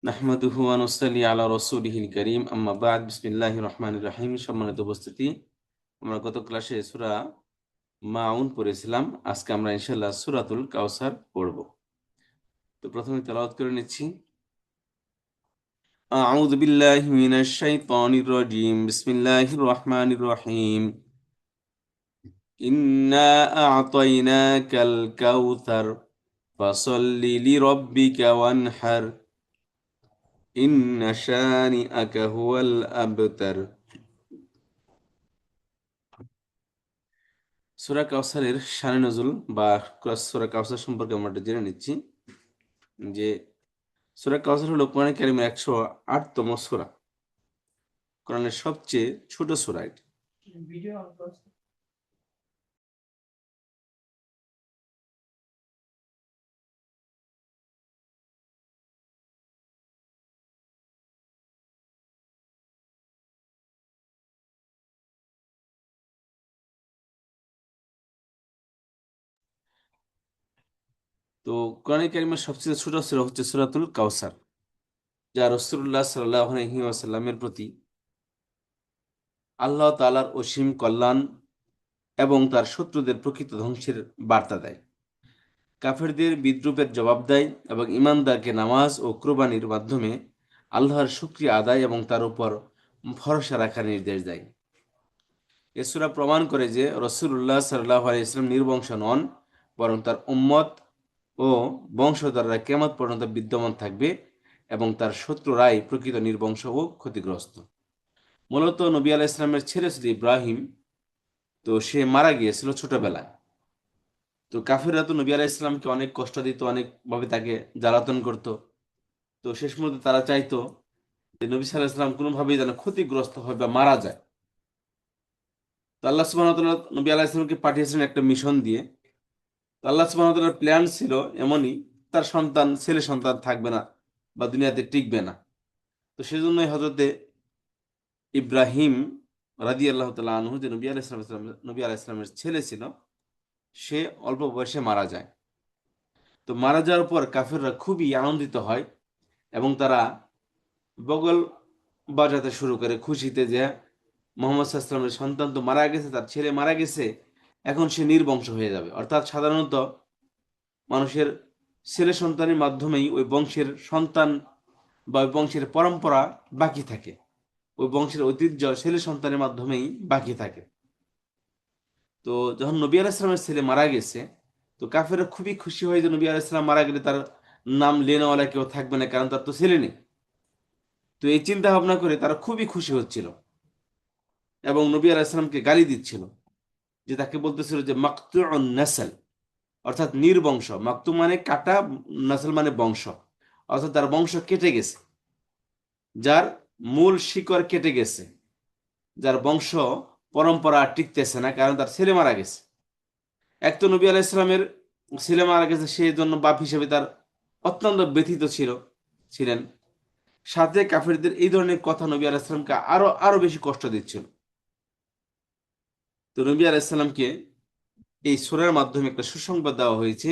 নাহমাদুহু ওয়া নুসাল্লি আলা রাসূলিহিল কারীম আম্মা বা'দ বিসমিল্লাহির রহমানির রহিম। সম্মানিত উপস্থিতি, আমরা গত ক্লাসে সূরা মাউন পড়েছিলাম। আজকে আমরা ইনশাআল্লাহ সূরাতুল কাউসার পড়ব। তো প্রথমে তেলাওয়াত করে নিচ্ছি। আউযু বিল্লাহি মিনাশ শাইতানির রাজীম। বিসমিল্লাহির রহমানির রহিম। ইন্না আ'তাইনাকাল কাউসার ফাসাল্লি লিরাব্বিকা ওয়ানহার ইন্না শানিআকা হুয়াল আবতার। সূরা কাউসারের শানে নজুল বা সূরা কাউসার সম্পর্কে আমরা একটু জেনে নিচ্ছি যে সূরা কাউসার হলো কোরআন কারীমের 108তম সূরা। কোরআনের সবচেয়ে ছোট সূরা এটি। তো কোরআন কারীমের সবচেয়ে ছোট সূরা হচ্ছে সূরাতুল কাউসার, যা রাসূলুল্লাহ সাল্লাল্লাহু আলাইহি ওয়াসাল্লামের প্রতি আল্লাহ তাআলার অসীম কল্যাণ এবং তার শত্রুদের প্রকৃত ধ্বংসের বার্তা দেয়, কাফেরদের বিদ্রূপের জবাব দেয় এবং ঈমানদারকে নামাজ ও কুরবানির মাধ্যমে আল্লাহর শুকরিয়া আদায় এবং তার উপর ভরসা রাখার নির্দেশ দেয়। এ সূরা প্রমাণ করে যে রাসূলুল্লাহ সাল্লাল্লাহু আলাইহি ওয়াসাল্লাম নির্বংশ নন, বরং তার উম্মত ও বংশধররা কিয়ামত পর্যন্ত বিদ্যমান থাকবে এবং তার শত্রুরাই প্রকৃত নির্বংশ ও ক্ষতিগ্রস্ত। মূলত নবী আলাইহিস সালামের ছেলে ছিল ইব্রাহিম। তো সে মারা গিয়েছিল ছোটবেলায়। তো কাফিররা তো নবী আলাইহিস সালামকে অনেক কষ্ট দিত, অনেকভাবে তাকে জ্বালাতন করত। তো শেষ মুহূর্তে তারা চাইতো যে নবী সাল্লাল্লাহু আলাইহি সাল্লাম কোনোভাবেই যেন ক্ষতিগ্রস্ত হয় বা মারা যায়। তো আল্লাহ সুবহানাহু ওয়া তাআলা নবী আলাইহিস সালামকে পাঠিয়েছিলেন একটা মিশন দিয়ে। তো আল্লাহ সুবহানাহু ওয়া তাআলার প্ল্যান ছিল এমনই, তার সন্তান ছেলে সন্তান থাকবে না বা দুনিয়াতে টিকবে না। তো সেজন্যই হযরতে ইব্রাহিম রাদিয়াল্লাহু তাআলা আনহু, যে নবী আলাইহিস সালামের ছেলে ছিল, সে অল্প বয়সে মারা যায়। তো মারা যাওয়ার পর কাফেররা খুবই আনন্দিত হয় এবং তারা বগল বাজাতে শুরু করে খুশিতে যে মোহাম্মদ সাল্লাল্লাহু আলাইহি ওয়াসাল্লামের সন্তান তো মারা গেছে, তার ছেলে মারা গেছে, এখন সে নির্বংশ হয়ে যাবে। অর্থাৎ সাধারণত মানুষের ছেলে সন্তানের মাধ্যমেই ওই বংশের সন্তান বা ওই বংশের পরম্পরা বাকি থাকে, ওই বংশের ঐতিহ্য ছেলে সন্তানের মাধ্যমেই বাকি থাকে। তো যখন নবী আলাইহিস সালামের ছেলে মারা গেছে, তো কাফেররা খুবই খুশি হয় যে নবী আলাইহিস সালাম মারা গেলে তার নাম লেনেওয়ালা কেউ থাকবে না, কারণ তার তো ছেলে নেই। তো এই চিন্তা ভাবনা করে তারা খুবই খুশি হচ্ছিল এবং নবী আলাইহিস সালামকে গালি দিচ্ছিল, যে তাকে বলতেছিল যে মাকতুউন নাসল, অর্থাৎ নির্বংশ। মাকতু মানে কাটা, নাসল মানে বংশ, অর্থাৎ তার বংশ কেটে গেছে, যার মূল শিকড় কেটে গেছে, যার বংশ পরম্পরা আর টিকতেছে না, কারণ তার ছেলে মারা গেছে। এক তো নবী আলাইহিস সালামের ছেলে মারা গেছে, সেই জন্য বাপ হিসেবে তার অত্যন্ত ব্যথিত ছিলেন। সাথে কাফেরদের এই ধরনের কথা নবী আলাইহিস সালামকে আরো আরো বেশি কষ্ট দিচ্ছিল। তো নবী আলাইহিস সালামকে এই সূরার মাধ্যমে একটা সুসংবাদ দেওয়া হয়েছে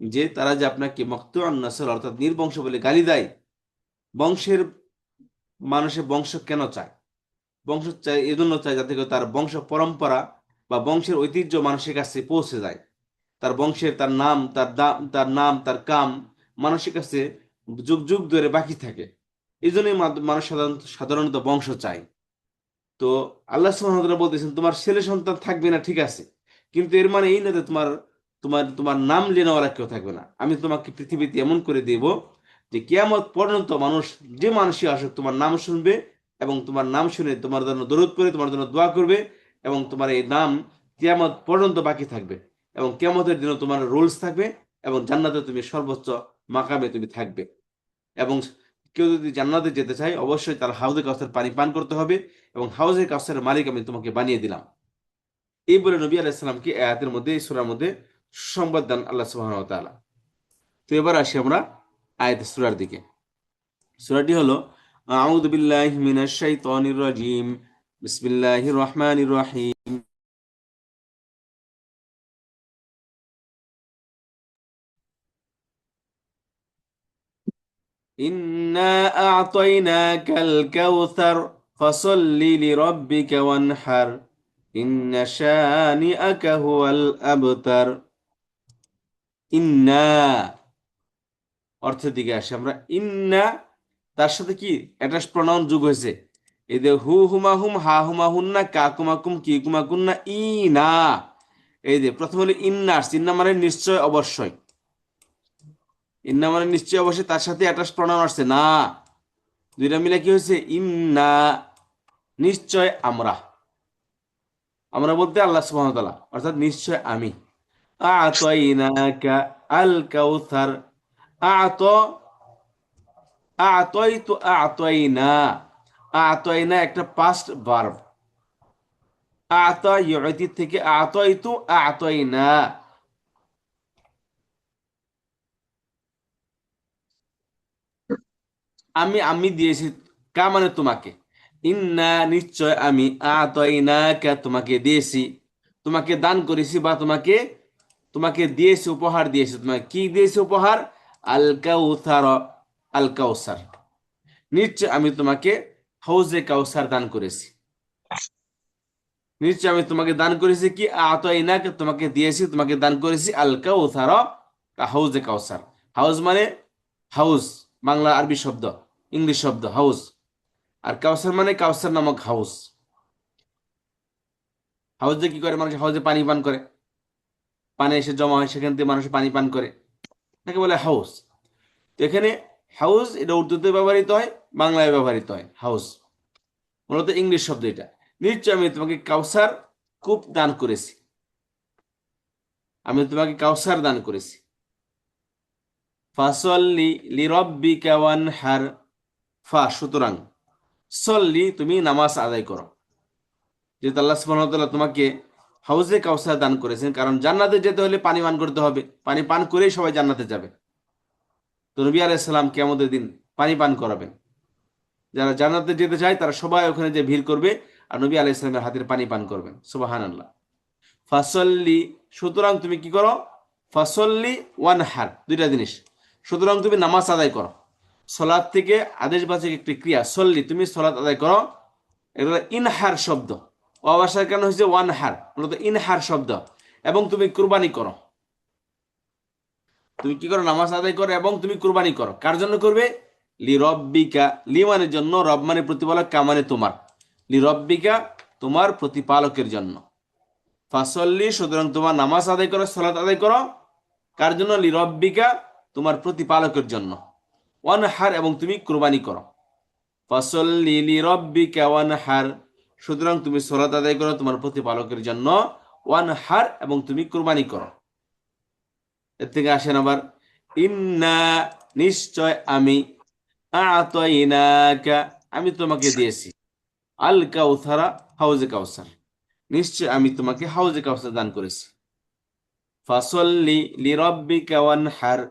যে তারা যে আপনাকে মাকতুউন নাসল অর্থাৎ নির্বংশ বলে গালি দেয়, বংশের মানুষের বংশ কেন চায়? বংশ চায় এজন্য চায় যাতে করে তার বংশ পরম্পরা বা বংশের ঐতিহ্য মানুষের কাছে পৌঁছে যায়, তার বংশের তার নাম তার নাম তার কাম মানুষের কাছে যুগ যুগ ধরে বাকি থাকে। এই জন্যই মানুষ সাধারণত বংশ চায়। তো আল্লাহ সুবহানাহু ওয়া তাআলা বলতেছেন তোমার ছেলে সন্তান থাকবে না, ঠিক আছে, কিন্তু এর মানে এই না যে তোমার তোমার তোমার নাম লেনাওয়ালা কেউ থাকবে না। আমি তোমাকে পৃথিবীতে এমন করে দেব যে কিয়ামত পর্যন্ত মানুষ, যে মানুষই আসুক, তোমার নাম শুনবে এবং তোমার নাম শুনে তোমার জন্য দরুদ পড়ে তোমার জন্য দোয়া করবে এবং তোমার এই নাম কিয়ামত পর্যন্ত বাকি থাকবে এবং কিয়ামতের দিনও তোমার রুলস থাকবে এবং জান্নাতে তুমি সর্বোচ্চ মাকামে তুমি থাকবে। এবং কেউ যদি জান্নাতে যেতে চায় অবশ্যই তার হাউজে কাউসার পানি পান করতে হবে এবং হাউজে কাউসারের মালিক আমি তোমাকে বানিয়ে দিলাম। এই বলে নবী আলাইহিস সালামকে এই আয়াতের মধ্যে, এই সূরার মধ্যে সুসংবাদ দেন আল্লাহ সুবহানাহু ওয়া তাআলা। তো এবার আসি আমরা আয়াত সূরার দিকে। সূরাটি হলো আউযু বিল্লাহি মিনাশ শাইতানির রাজীম, বিসমিল্লাহির রহমানির রহিম। ইন্না আ'তাইনাকাল কাউসার ফাসাল্লি লিরাব্বিকা ওয়ানহার ইন্না শানিআকা হুয়াল আবতার। ইন্না অর্থের দিকে আসে আমরা। ইন্না তার সাথে কি অ্যাটাচ প্রনাউন যোগ হয়েছে। এই যে হু হুমা হুম, হা হুমা হুন্না, কা কুমা কুম, কি কুমা কুন্না, ই না। এই যে প্রথম হলো ইন্না আসছে, ইন্না মানে নিশ্চয় অবশ্যই। ইন্না মানে নিশ্চয় অবশ্যই, তার সাথে অ্যাটাচ প্রনাউন আসছে না। দুইটা মিলে কি হয়েছে? ইন্না নিশ্চয় আমরা। আমরা বলতে আল্লাহ সুবহানাহু ওয়া তাআলা, অর্থাৎ নিশ্চয় আমি। আ'তাইনাকা আল কাউসার। আ'ত আ'তাইতু আ'তাইনা। আ'তাইনা একটা পাস্ট ভার্ব। আ'তা ইউতি থেকে আ'তাইতু আ'তাইনা। আমি দিয়েছি, কা মানে তোমাকে। ইন্না নিশ্চয় আমি, আ'তাইনাকা তোমাকে দিয়েছি, তোমাকে দান করেছি, বা তোমাকে তোমাকে দিয়েছি, উপহার দিয়েছি। তোমাকে কি দিয়েছি উপহার? আল কাউসার। আল কাউসার নিশ্চয় আমি তোমাকে হাউজে কাউসার দান করেছি। নিশ্চয় আমি তোমাকে দান করেছি কি? আ'তাইনাকা তোমাকে দিয়েছি, তোমাকে দান করেছি আল কাউসার, হাউজে কাউসার। হাউজ মানে হাউস, বাংলা আরবি শব্দ, ইংলিশ শব্দ হাউস। আর কাউসার মানে কাউসার নামক হাউস। হাউসে কি করে মানুষ? হাউসে পানি পান করে, পানি এসে জমা হয়, সেখান থেকে মানুষ পানি পান করে, তাকে বলে হাউস। তো এখানে হাউস এটা উর্দুতে ব্যবহৃত হয়, বাংলায় ব্যবহৃত হয় হাউস, মূলত ইংলিশ শব্দ এটা। নিশ্চয় আমি তোমাকে কাউসার কূপ দান করেছি, আমি তোমাকে কাউসার দান করেছি। ফাসল্লি লিরাব্বিকা ওয়ানহার। সুতরাং সল্লি তুমি নামাজ আদায় করো। যেহেতু আল্লাহ সুবহানাহু ওয়া তাআলা তোমাকে হাউজে কাউসার দান করেছেন, কারণ জান্নাতে যেতে হলে পানি পান করতে হবে, পানি পান করেই সবাই জান্নাতে যাবে। তো নবী আলাইহিস সালাম কিয়ামতের দিন পানি পান করাবেন। যারা জান্নাতে যেতে চায় তারা সবাই ওখানে যে ভিড় করবে, আর নবী আলাইহিস সালামের হাতের পানি পান করবেন। সুবহানাল্লাহ। ফাসল্লি সুতরাং তুমি কি করো? ফাসল্লি ওয়ানহার দুইটা জিনিস। সুতরাং তুমি নামাজ আদায় করো। সলাৎ থেকে আদেশবাচক একটি ক্রিয়া সল্লি, তুমি সলাৎ আদায় করো। এগুলো ইনহার শব্দ, অবাসার কারণ হচ্ছে ওয়ানহার, মূলত ইনহার শব্দ। এবং তুমি কুরবানি করো। তুমি কি করো? নামাজ আদায় করো এবং তুমি কুরবানি করো। কার জন্য করবে? লি রব্বিকা, লি মানে জন্য, রব মানে প্রতিপালক, কা মানে তোমার। লি রব্বিকা তোমার প্রতিপালকের জন্য। ফাসল্লি সুতরাং তোমার নামাজ আদায় করো, সালাত আদায় করো। কার জন্য? লি রব্বিকা তোমার প্রতিপালকের জন্য। ওয়ানহার এবং তুমি কুরবানি করো। ফাসল্লি লি রব্বিকা ওয়ানহার সুতরাং তুমি সালাত আদায় করো তোমার প্রতিপালকের জন্য। ওয়ানহার এবং তুমি কুরবানি করো। এর থেকে আসেন আবার ইন্না নিশ্চয় আমি, আ'তাইনাকা আমি তোমাকে দিয়েছি, আল কাউসারা হাউজে কাউসার নিশ্চয় আমি তোমাকে হাউজে কাউসার দান করেছি। ফাসল্লি লিরাব্বিকা ওয়ানহার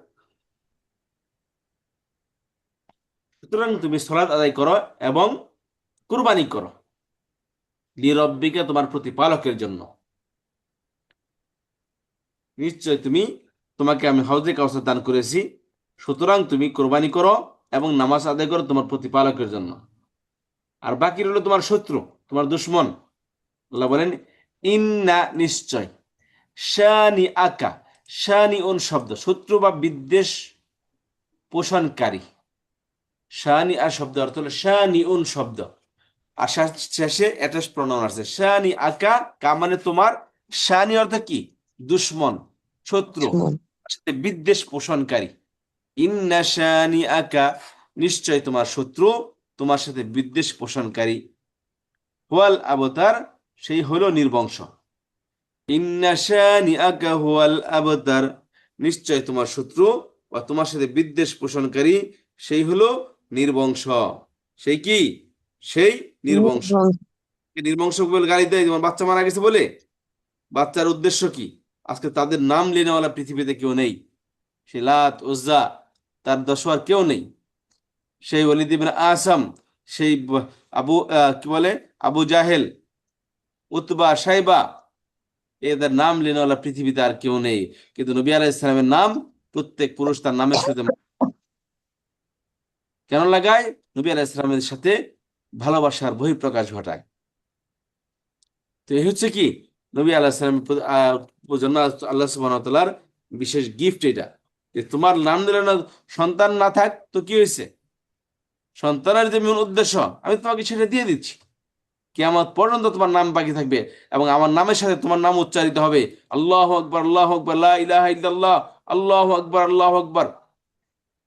সুতরাং তুমি সালাত আদায় করো এবং কুরবানি করো। লিরাব্বিকা তোমার প্রতিপালকের জন্য। নিশ্চয় তোমাকে আমি হাউজে কাউসার দান করেছি, সুতরাং তুমি কোরবানি করো এবং নামাজ আদায় করো তোমার প্রতিপালকের জন্য। আর বাকি রইল তোমার শত্রু, তোমার দুশ্মন। আল্লাহ বলেন ইন্না নিশ্চয়, শানি আকা, শানি উন শব্দ শত্রু বা বিদ্বেষ পোষণকারী। শানি আর শব্দ অর্থ হলো শানি উন শব্দ, আর শেষে অ্যাটাচ প্রনাউন আছে শানি আকা, কা মানে তোমার, শানি অর্থ কি? দুশ্মন, শত্রু, সাথে বিদ্বেষ পোষণকারী। ইন্না শানি আকা নিশ্চয় তোমার শত্রু তোমার সাথে বিদ্বেষ পোষণকারী। হুয়াল আবতার সেই হলো নির্বংশ। ইন্না শানি আকা হুয়াল আবতার নিশ্চয় তোমার শত্রু বা তোমার সাথে বিদ্বেষ পোষণকারী সেই হলো নির্বংশ। সেই কি? সেই নির্বংশ। নির্বংশ বলে গালি দেয়, যেমন বাচ্চা মারা গেছে বলে। বাচ্চার উদ্দেশ্য কি? আজকে তাদের নাম লেনেওয়ালা পৃথিবীতে কেউ নেই। সে লাত উজ্জা তার দশওয়ার কেউ নেই। সেই ওয়ালিদ ইবনে আসাম, সেই কি বলে আবু জাহেল, উতবা, সাইবা, এদের নাম লেনেওয়ালা পৃথিবীতে আর কেউ নেই। কিন্তু নবী আলাইহিস সালামের নাম প্রত্যেক পুরুষ তার নামের সাথে কেন লাগায়? নবী আলাইহিস সালামের সাথে ভালোবাসার বহিঃপ্রকাশ ঘটায়। তো এই হচ্ছে কি নবী আলাইহিস সালামের জন্য আল্লাহ সুবহানাহু ওয়া তাআলার বিশেষ গিফট এটা, যে তোমার নাম দিলে না, সন্তান না থাক তো কি হয়েছে, সন্তানের যে মূল উদ্দেশ্য আমি তোমাকে সেটা দিয়ে দিচ্ছি, কিয়ামত পর্যন্ত তোমার নাম বাকি থাকবে এবং আমার নামের সাথে তোমার নাম উচ্চারিত হবে, আল্লাহু আকবার, আল্লাহু আকবার, লা ইলাহা ইল্লাল্লাহ, আল্লাহু আকবার, আল্লাহু আকবার,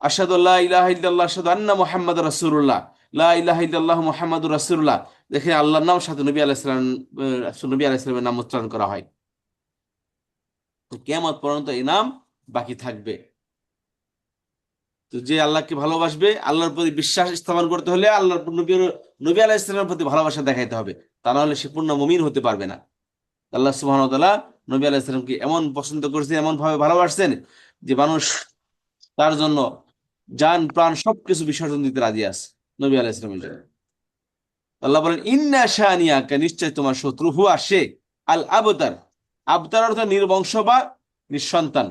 আশহাদু লা ইলাহা ইল্লাল্লাহ, আশহাদু আন্না মুহাম্মাদুর রাসূলুল্লাহ, লা ইলাহা ইল্লাল্লাহ মুহাম্মাদুর রাসূলুল্লাহ। দেখেন আল্লাহর নাম সাথে নবী আলাইহিস সালাম, নবী আলাইহিস সালামের নাম উচ্চারণ করা হয়, তো কিয়ামত পর্যন্ত এই নাম বাকি থাকবে। তো যে আল্লাহকে ভালোবাসবে, আল্লাহর প্রতি বিশ্বাস স্থাপন করতে হলে আল্লাহর নবী, নবী আলাইহিস সালামের প্রতি ভালোবাসা দেখাইতে হবে, তা না হলে সে পূর্ণ মুমিন হতে পারবে না। আল্লাহ সুবহানাহু ওয়া তাআলা নবী আলাইহিস সালামকে এমন পছন্দ করেছেন, এমন ভাবে ভালোবাসছেন যে মানুষ তার জন্য জান প্রাণ সবকিছু বিসর্জন দিতে রাজি আছে নবী আলাইহিস সালামের জন্য। আল্লাহ বলেন ইন্না শানিয়াকা, নিশ্চয় তোমার শত্রু, হুয়া সে, আল আবতার, আবতার অর্থ নির্বংশ বা নিঃসন্তান।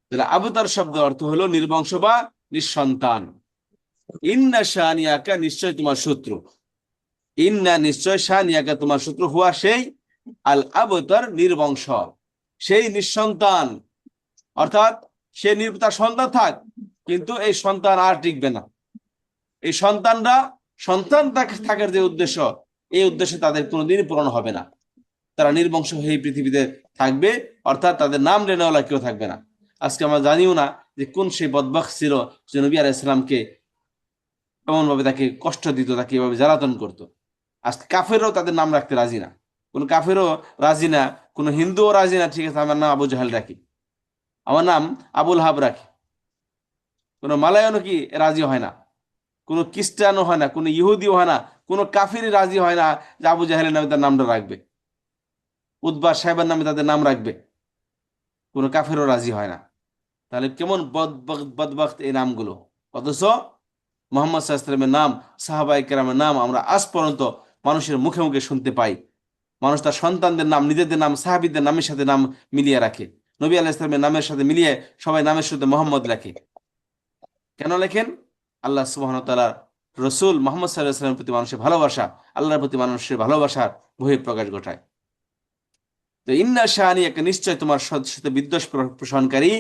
তাহলে আবতার শব্দ অর্থ হলো নির্বংশ বা নিঃসন্তান। ইন্না শানিয়াকা, নিশ্চয় তোমার শত্রু, ইন্না নিশ্চয়, শানিয়াকা তোমার শত্রু, হুয়া সেই, আল আবতার নির্বংশ, সেই নিঃসন্তান, অর্থাৎ সে তার সন্তান থাক, কিন্তু এই সন্তান আর টিকবে না। এই সন্তানরা, সন্তান থাকার যে উদ্দেশ্য, এই উদ্দেশ্য তাদের কোনোদিনই পূরণ হবে না। তারা নির্বংশ হয়ে পৃথিবীতে থাকবে, অর্থাৎ তাদের নাম লেনেওয়ালা কেউ থাকবে না। আজকে আমরা জানিও না যে কোন সেই বদবখ ছিল যে নবী আলাইহিস সালামকে এমন ভাবে তাকে কষ্ট দিত, তাকে এভাবে জ্বালাতন করতো। আজকে কাফেরও তাদের নাম রাখতে রাজি না, কোন কাফেরও রাজি না, কোন হিন্দুও রাজি না, ঠিক আছে আমার নাম আবু জাহেল রাখি, আমার নাম আবুল হাব রাখি। কোনো মালায়ানও কি রাজি হয় না, কোনো খ্রিস্টানও হয় না, কোনো ইহুদিও হয় না, কোনো কাফিরই রাজি হয় না যে আবু জাহেলের নামে তার নামটা রাখবে, উদ্বা সাহেবের নামে তাদের নাম রাখবে, কোনো কাফেরও রাজি হয় না। তাহলে কেমন বদবখত এই নামগুলো! অথচ মোহাম্মদ সাল্লাল্লাহু আলাইহি ওয়াসাল্লামের নাম, সাহাবায়ে কেরামের নাম আমরা আজ পর্যন্ত মানুষের মুখে মুখে শুনতে পাই। মানুষ তার সন্তানদের নাম, নিজেদের নাম সাহাবীদের নামের সাথে নাম মিলিয়ে রাখে, নবী আলাইহিস সালামের নামের সাথে মিলিয়ে সবাই নামের সাথে মোহাম্মদ লেখে। কেন লেখেন? আল্লাহ সুবহানাহু ওয়া তাআলা রসুল মোহাম্মদ সাল্লাল্লাহু আলাইহি ওয়াসাল্লামের প্রতি মানুষের ভালোবাসা, আল্লাহর প্রতি মানুষের ভালোবাসার বহিঃপ্রকাশ ঘটায়। তো ইন্না শানি, একটা নিশ্চয় তোমার সাথে বিদ্বেষ পোষণকারী,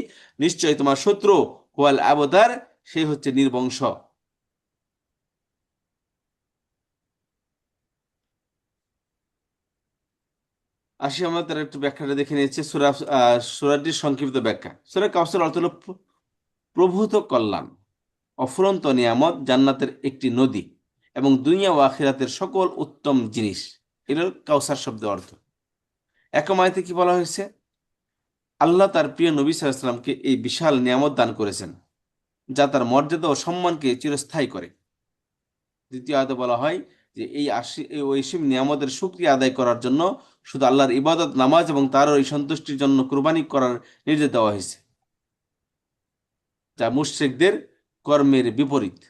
নিশ্চয় তোমার শত্রু, ওয়াল আবতার, সেই হচ্ছে নির্বংশ। আসি আমরা তার একটু ব্যাখ্যাটা দেখে নিয়েছি, সূরাটির সংক্ষিপ্ত ব্যাখ্যা। সূরা কাউসার অর্থ হলো প্রভূত কল্যাণ, অফুরন্ত নিয়ামত, জান্নাতের একটি নদী এবং দুনিয়া ও আখিরাতের সকল উত্তম জিনিস, এর কাউসার শব্দ অর্থ। এক মায়তে কি বলা হয়েছে? আল্লাহ তার প্রিয় নবী সাল্লাল্লাহু আলাইহি সাল্লামকে এই বিশাল নিয়ামত দান করেছেন, যা তার মর্যাদা ও সম্মানকে চিরস্থায়ী করে। দ্বিতীয় আয়াতে বলা হয় যে এই ঐসিম নিয়ামতের শুকরিয়া আদায় করার জন্য শুধু আল্লাহর ইবাদত, নামাজ এবং তার ওই সন্তুষ্টির জন্য কুরবানি করার নির্দেশ দেওয়া হয়েছে, যা মুশরিকদের কর্মের বিপরীত।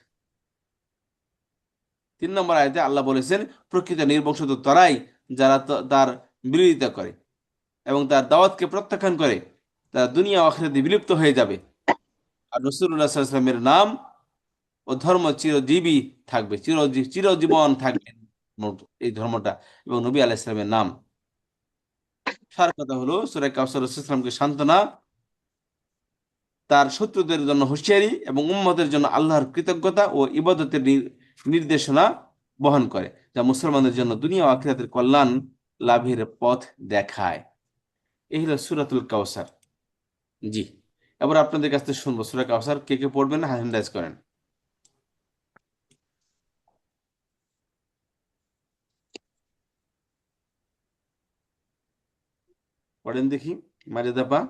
3 নম্বর আয়াতে আল্লাহ বলেছেন, প্রকৃত নির্বংশ তো তারাই যারা তার বিরোধিতা করে এবং তার দাওয়াতকে প্রত্যাখ্যান করে, তারা দুনিয়া ও আখিরাতে বিলুপ্ত হয়ে যাবে। আর রাসূলুল্লাহ সাল্লাল্লাহু আলাইহি ওয়াসাল্লামের নাম ও ধর্ম চিরজীবী থাকবে, চিরজীবন থাকবে এই ধর্মটা এবং নবী আলাইহিস সালামের নাম। সার কথা হলো সূরা কাউসার রাসূলুল্লাহ সাল্লাল্লাহু আলাইহি ওয়াসাল্লামকে সান্ত্বনা, তার শত্রুদের জন্য হুঁশিয়ারি এবং উম্মতের জন্য আল্লাহর কৃতজ্ঞতা ও ইবাদতের নির্দেশনা বহন করে, যা মুসলমানদের জন্য দুনিয়া ও আখিরাতের কল্যাণ লাভের পথ দেখায়। এই হলো সূরাতুল কাউসার। জি, এবার আপনাদের কাছ থেকে শুনবো সূরা কাউসার কে কে পড়বেন, হ্যান্ড রাইজ করেন। পড়েন দেখি, মারিয়াদা পা।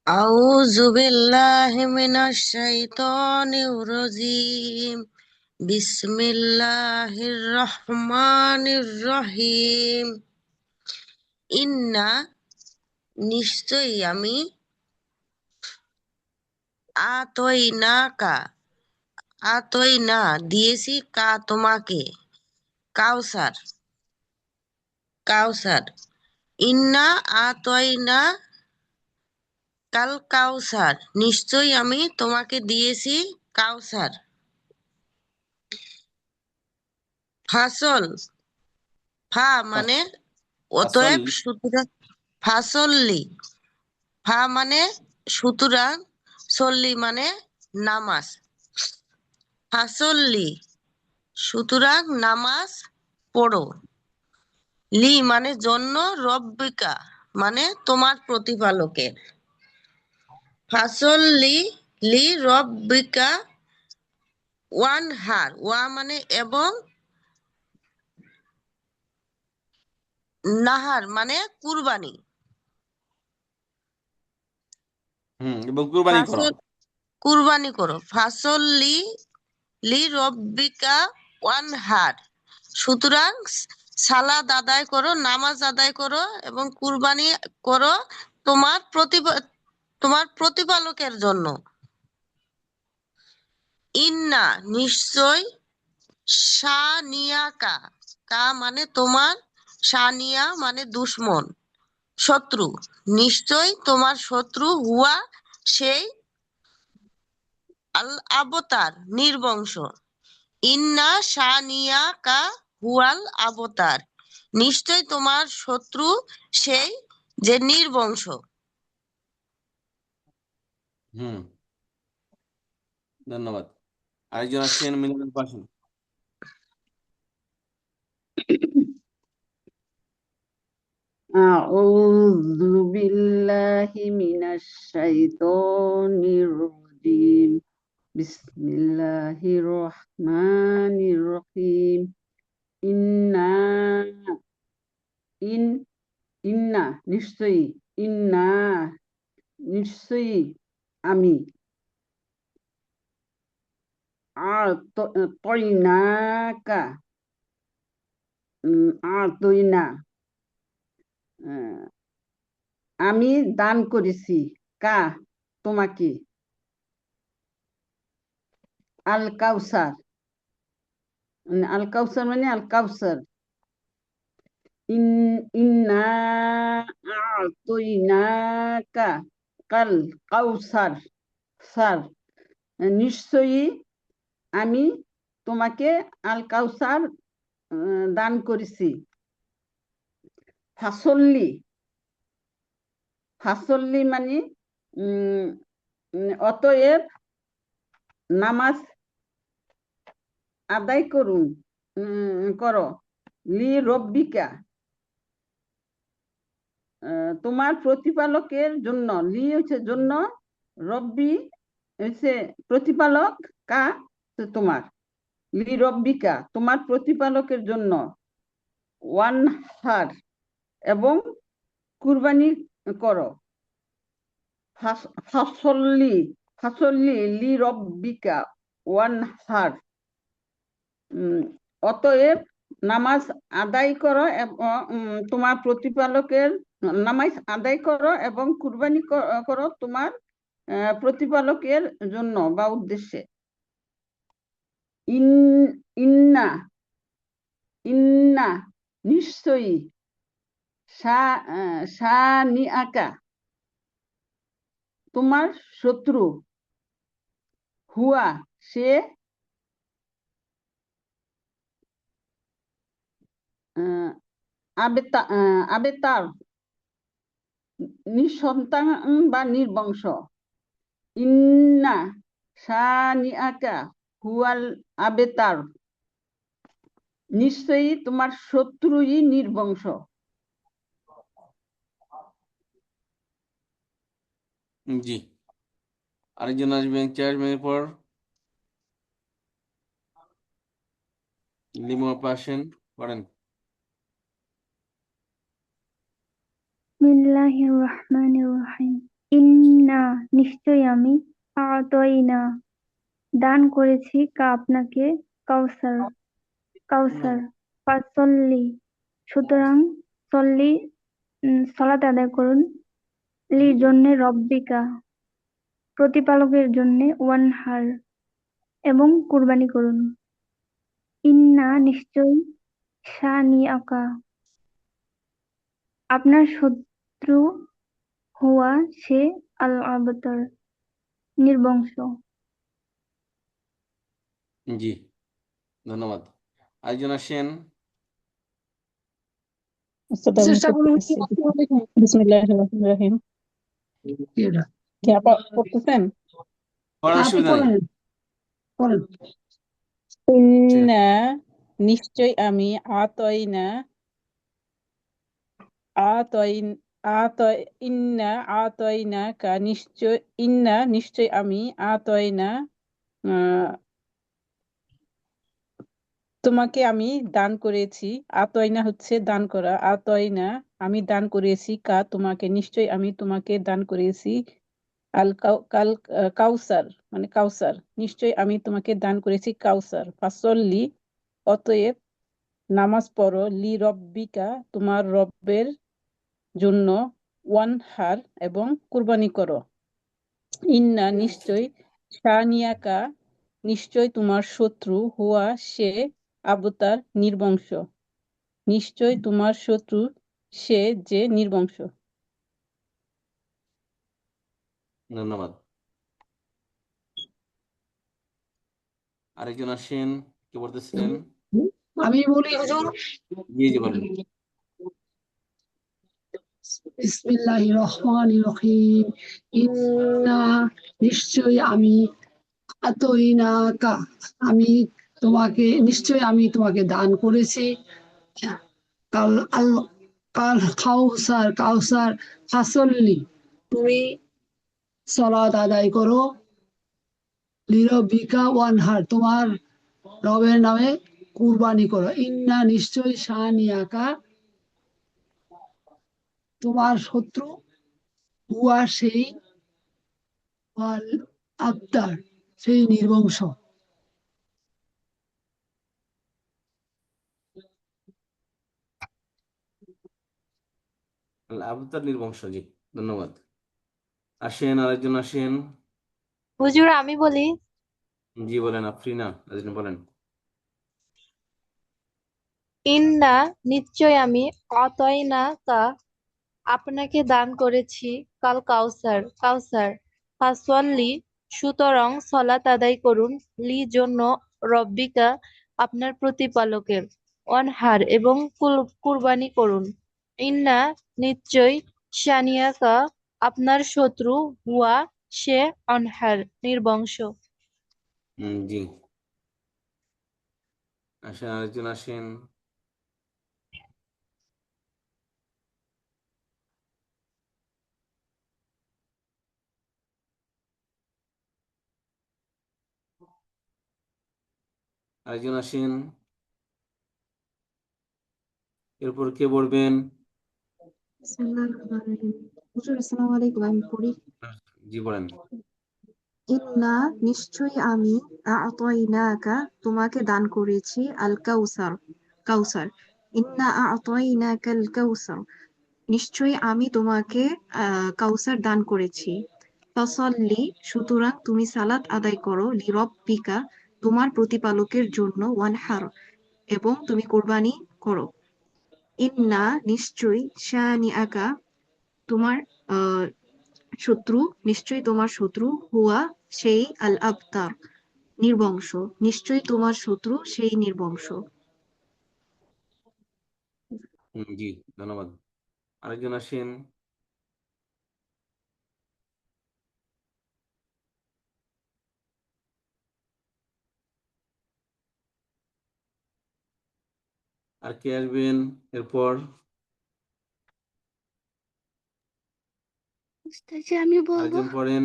أعوذ بالله من الشيطان الرجيم. بسم الله الرحمن الرحيم. ইন্না, নিশ্চয়ই আমি, আতইনাকা, আতইনা দিয়েছি, তোমাকে, কাউসার, কাউসার, ইন্না আতয়না কাল কাউসার, নিশ্চয়ই আমি তোমাকে দিয়েছি কাউসার। ফাসল, ফা মানে ফাসল অতএব, সুতরাং ফাসল্লি, ফা মানে সুতরাং, সল্লি মানে নামাজ। ফাসল্লি সুতরাং নামাজ পড়ো। লি মানে জন্য, রব্বিকা মানে তোমার প্রতিপালকের। ফাসল্লি লি রব্বিকা ওয়ানহার, ওয়া মানে এবং, নাহার মানে কুরবানি। এবং কুরবানি করো। ফাসল কুরবানি করো। ফাসল্লি লি রব্বিকা ওয়ানহার, সুতরাং সালাত আদায় করো, নামাজ আদায় করো এবং কুরবানি করো তোমার প্রতিপালকের জন্য। ইন্না নিশ্চয়, শানিয়াকা, কা মানে তোমার, শানিয়া মানে দুশ্মন, শত্রু, নিশ্চয় তোমার শত্রু, হুয়া সেই, আল আবতার নির্বংশ। ইন্না শানিয়াকা হুয়াল আবতার, নিশ্চয় তোমার শত্রু সেই যে নির্বংশ। হুম, ধন্যবাদ। আরেকজন আসছেন, মিনারের পাশে। أعوذ بالله من الشيطان الرجيم. بسم الله الرحمن الرحيم. إنا إن إنا নিশ্চয়ই, ইন্না নিশ্চয়ই আমি, আর তয়নাকা আর তৈনা আমি দান করেছি, কা তোমাকে, আল কাউসার, আল কাউসার মানে আল কাউসার। ইন্না আ'তাইনাকা কাল কাউসার, সার নিশ্চয়ই আমি তোমাকে আল কাউসার দান করেছি। ফাসল্লি, ফাসল্লি মানে অতএব নামাজ আদায় করুন, করো, লি রব্বিকা তোমার প্রতিপালকের জন্য, লি হচ্ছে জন্য, রব্বি হচ্ছে প্রতিপালক, কা তোমার, লি রব্বিকা তোমার প্রতিপালকের জন্য, ওয়ান হার এবং কুরবানি করো। ফাসল্লি, ফাসল্লি লি রব্বিকা ওয়ান হার, অতএব নামাজ আদায় করো এবং তোমার প্রতিপালকের, নামাজ আদায় করো এবং কুরবানি করো তোমার প্রতিপালকের জন্য বা উদ্দেশ্যে। ইন্না ইন্না নিশ্চয়ই, শানিআকা তোমার শত্রু, হুয়া সে, আবেতার নিঃসন্তান বা নির্বংশ। ইন্না শানিআকা হুয়াল আবেতার, নিশ্চয়ই তোমার শত্রুই নির্বংশ। জি, আরেকজন আসবেন 4 মিনিট পর। লিমু আপা আসেন, পড়েন। বিসমিল্লাহির রহমানির রহিম। ইন্না নিশ্চয় আমি, আ'তাইনা দান করেছি কা আপনাকে, কাউসার কাউসার। ফাসল্লি সুতরাং, সল্লি সালাত আদায় করুন, লি জন্যে, রব্বিকা প্রতিপালকের জন্যে, ওয়ানহার এবং কুরবানি করুন। ইন্না নিশ্চয়, শানিআকা আপনার শত্রু হুয়া সে আল আবতার, নির্বংশ। জি, ধন্যবাদ। আরেকজন আসেন। উস্তাদ, আমি চেষ্টা করুন। পড়তেছি। বিসমিল্লাহির রহমানির রহিম। কি আপা পড়তেছেন? পড়ার আপনি অসুবিধা নেই। পড়েন। ইন্না নিশ্চয় আমি আতয়না আতয়ন আতয় ইন্না আতয়না কা নিশ্চয় ইন্না নিশ্চয় আমি আতয়না আহ, তোমাকে আমি দান করেছি। আতয়না হচ্ছে দান করা। আতয়না আমি দান করেছি কা তোমাকে, নিশ্চয় আমি তোমাকে দান করেছি আল কাউসার, মানে কাউসার। নিশ্চয় আমি তোমাকে দান করেছি কাউসার। ফাসল্লি অতএব নামাজ পড়ো, লি রব্বিকা তোমার রবের জন্য, ওয়ানহার এবং কুরবানি করো। ইন্না নিশ্চয়, শানিয়াকা নিশ্চয় তোমার শত্রু, হুয়া সে আবতার নির্বংশ। নিশ্চয় তোমার শত্রু সে যে নির্বংশ। ধন্যবাদ। আরেকজন আসেন। কি বলতেছিলেন? আমি বলি হুজুর। জি জি, বলেন। বিসমিল্লাহির রহমানির রহিম। ইন্না নিশ্চয় আমি আতইনাকা আমি নিশ্চয় আমি তোমাকে দান করেছি কাল আল কাল কাউসার কাউসার ফাসল্লি তুমি সালাত আদায় করো লিরব্বিকা ওয়ানহার তোমার রবের নামে কুরবানি করো। ইন্না নিশ্চয় শানিয়াকা তোমার শত্রু হুয়া সেই আল আবতার সেই নির্বংশ। আবতার নির্বংশ। জি, ধন্যবাদ। আসেন, আরেকজন আসেন। হুজুর আমি বলি, জি বলেন। আফরিনা নাজরিন বলেন। ইন্না নিশ্চয় আমি আতয়না কা আপনাকে দান করেছি কাল কাউসার কাউসার। ফাসওয়াল্লি সুতরাং সলাত আদায় করুন, লি জন্য রব্বিকা আপনার প্রতিপালকের, অনহার এবং কুরবানি করুন। ইন্না নিশ্চয় শানিয়াকা আপনার শত্রু, হুয়া সে অনহার নির্বংশ। জি, আসেন, আরেকজন আসেন। আরেকজন আসেন। এরপর কে বলবেন? হুজুর আসসালামু আলাইকুম, আমি পড়ি। জি বলেন। ইন্না নিশ্চয়ই আমি আ'তাইনাকা তোমাকে দান করেছি আল কাউসার কাউসার। ইন্না আ'তাইনাকাল কাউসার নিশ্চয়ই আমি তোমাকে কাউসার দান করেছি। ফাসল্লি সুতরাং তুমি সালাত আদায় করো, লিরব্বিকা তোমার প্রতিপালকের জন্য, ওয়ানহার এবং তুমি কোরবানি করো। ইন্না নিশ্চয়ই শানিআকা তোমার শত্রু নিশ্চয়ই তোমার শত্রু, হুয়া সেই আল আবতার নির্বংশ। নিশ্চয়ই তোমার শত্রু সেই নির্বংশ। জি, ধন্যবাদ। আরেকজন আসেন। আর কে আসবেন এরপর? উস্তাদ আমি বলবো। আরেকজন পড়েন।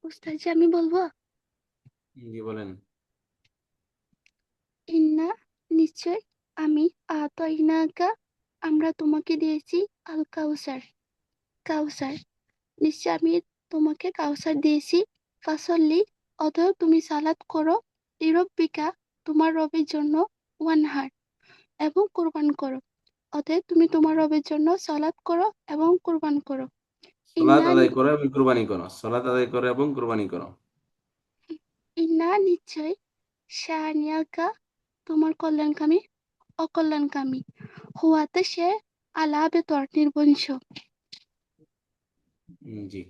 উস্তাদ আমি বলবো। জি বলেন। ইন্না নিশ্চয় আমি আতাইনাকা আমরা তোমাকে দিয়েছি আল কাউসার কাউসার। নিশ্চয় আমি তোমাকে কাউসার দিয়েছি। ফাসল্লি অতএব তুমি সালাত করো, লিরব্বিকা তোমার রবের জন্য, ওয়ানহার এবং কুরবান করো। অতএব তুমি তোমার রবের জন্য সালাত করো এবং কুরবান করো। সালাত ইন্না আদায় করো এবং কুরবানি করো। সালাত আদায় করো এবং কুরবানি করো। ইন্না নিশ্চয় শানিয়াকা তোমার কল্যাণকামী অকল্যাণকামী। হুয়াতে সে আলা বেতর নির্বংশ। জি।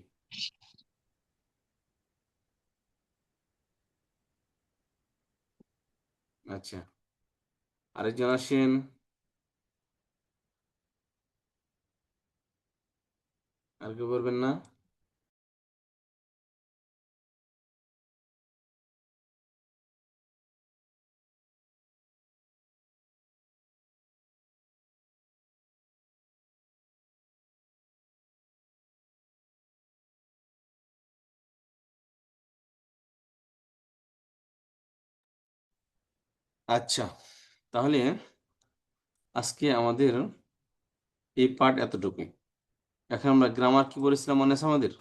আচ্ছা, আরেকজন আসেন। আর কেউ বলবেন না? আচ্ছা, তাহলে আজকে আমাদের এই পার্ট এতটুকু। এখন আমরা গ্রামার কি বলেছিলাম মনে আছে আমাদের?